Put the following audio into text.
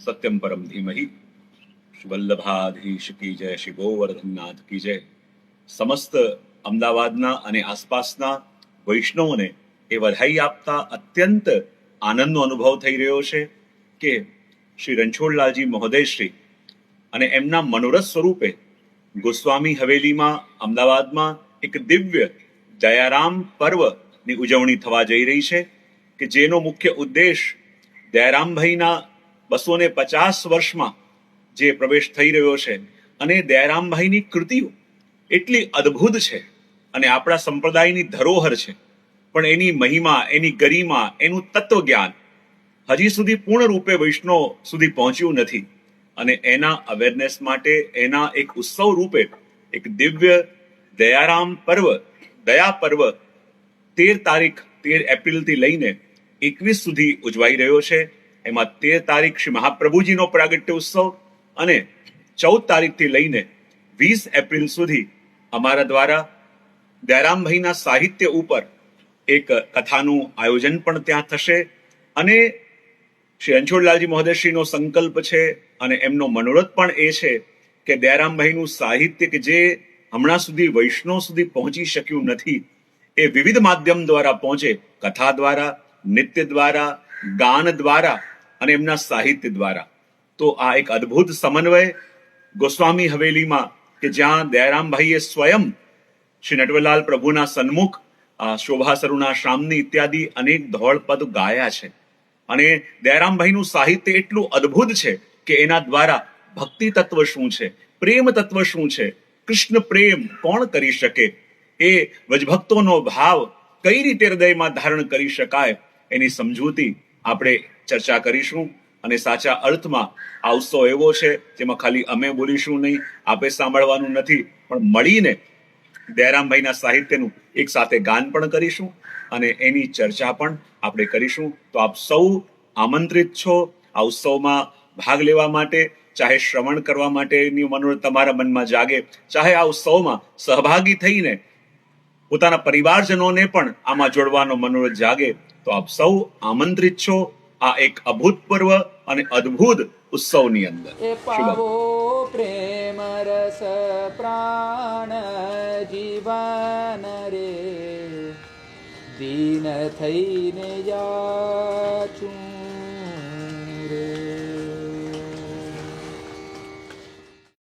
सत्यम परम धीमहि। श्री वल्लभाधीश की जय, श्री गोवर्धननाथ की जय। समस्त અમદાવાદના અને આસપાસના વૈષ્ણવોને એ વધાઈ આપતા અત્યંત આનંદનો અનુભવ થઈ રહ્યો છે કે શ્રી રણછોડલાલજી મહોદયશ્રી અને એમના મનોરથ સ્વરૂપે ગોસ્વામી હવેલીમાં અમદાવાદમાં એક દિવ્ય દયારામ પર્વની ઉજવણી થવા જઈ રહી છે કે જેનો મુખ્ય ઉદ્દેશ દયારામભાઈના 250 વર્ષમાં જે પ્રવેશ થઈ રહ્યો છે અને દયારામભાઈની કૃતિઓ એટલી અદ્ભુત છે અને આપણા સંપ્રદાયની ધરોહર છે, પણ એની મહિમા, એની ગરિમા, એનું તત્વજ્ઞાન હજી સુધી પૂર્ણ રૂપે વૈષ્ણવ સુધી પહોંચ્યું નથી. અને એના અવેરનેસ માટે એના એક ઉત્સવ રૂપે એક દિવ્ય દયારામ પર્વ, દયા પર્વ 13 એપ્રિલથી લઈને 21 સુધી ઉજવાઈ રહ્યો છે. એમાં 13 તારીખ શ્રી મહાપ્રભુજીનો પ્રાગટ્ય ઉત્સવ અને 14 તારીખથી લઈને 20 એપ્રિલ સુધી અમારા દ્વારા દયારામભાઈના સાહિત્ય ઉપર એક કથાનું આયોજન પણ ત્યાં થશે. અને શ્રી રણછોડલાલજી મહોદયશ્રીનો સંકલ્પ છે અને એમનો મનોરથ પણ એ છે કે દયારામભાઈનું સાહિત્ય કે જે હમણાં સુધી વૈષ્ણવ સુધી પહોંચી શક્યું નથી એ વિવિધ માધ્યમ દ્વારા પહોંચે, કથા દ્વારા, નૃત્ય દ્વારા, ગાન દ્વારા અને એમના સાહિત્ય દ્વારા. તો આ એક અદ્ભુત સમન્વય ગોસ્વામી હવેલીમાં કે જ્યાં દયારામભાઈએ સ્વયં શ્રી નટવરલાલ પ્રભુના સન્મુખ શોભા સરુના શામની ઇત્યાદિ અનેક ધોળ પદ ગાયા છે. અને દયારામભાઈનું સાહિત્ય એટલું અદ્ભુત છે કે એના દ્વારા ભક્તિ તત્વ શું છે, પ્રેમ તત્વ શું છે, કૃષ્ણ પ્રેમ કોણ કરી શકે, એ વજભક્તોનો ભાવ કઈ રીતે હૃદયમાં ધારણ કરી શકાય એની સમજૂતી આપણે ચર્ચા કરીશું. અને સાચા અર્થમાં આ ઉત્સવ એવો છે જેમાં ખાલી અમે બોલીશું નહીં, આપે સાંભળવાનું નથી, પણ મળીને દયારામભાઈના સાહિત્યનું એક સાથે ગાન પણ કરીશું અને એની ચર્ચા પણ આપણે કરીશું. તો આપ સૌ આમંત્રિત છો આ ઉત્સવમાં ભાગ લેવા માટે, ચાહે શ્રવણ કરવા માટેની મનોરથ તમારા મનમાં જાગે, ચાહે આ ઉત્સવમાં સહભાગી થઈને પોતાના પરિવારજનોને પણ આમાં જોડવાનો મનોરથ જાગે. તો આપ સૌ આમંત્રિત છો આ એક અભૂતપૂર્વ અને અદ્ભુત ઉત્સવની અંદર. પાવો પ્રેમ રસ પ્રાણ જીવન રે, દીન થઈને જાચું